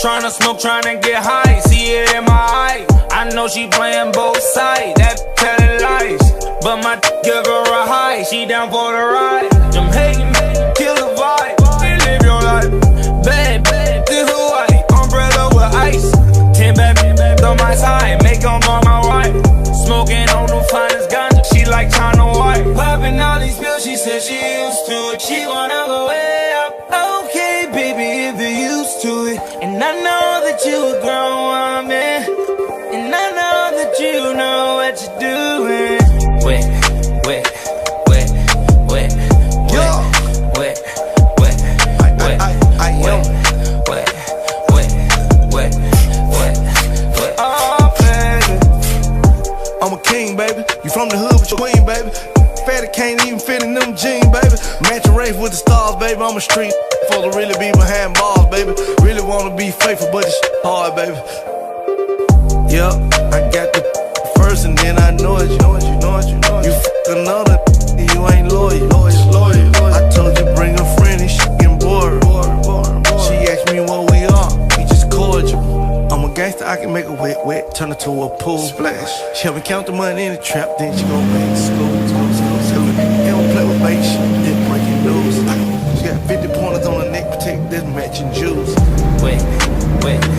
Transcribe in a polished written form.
tryna smoke, tryna get high. See it in my eye. I know she playing both sides. That telling lies, but my give her a high. She down for the ride. Them hating, kill the vibe. Live your life. Bad, this Hawaii. Umbrella with ice. 10 bad on my side. Make them on my wife. Smoking on the finest ganja. She like China White. Popping all these pills. She said she used to it. She wanna go way up. Okay, baby, if you're used to it. And I know that you a grown woman. And I know that you know what you're doing. Wet, wet, wet, wet, wet, wet, wet, wet, wet, wet, wet, wet. Oh, baby, I'm a king, baby. You from the hood with your queen, baby. Fatty can't even fit in them jeans, baby. Match a race with the stars, baby. I'm a street for to really be behind bars, baby. Really wanna be faithful, but it's hard, baby. Yup, I got the first and then I know it. You fuck another, you ain't loyal. I told you bring a friend and she getting bored. She asked me what we are, we just cordial. I'm a gangster, I can make a wet, turn it to a pool splash. She help me count the money in the trap, then she go back to school. He don't play with bait, she did breaking news. She got 50 pointers on her neck, protect this matching jewels. wet, wet.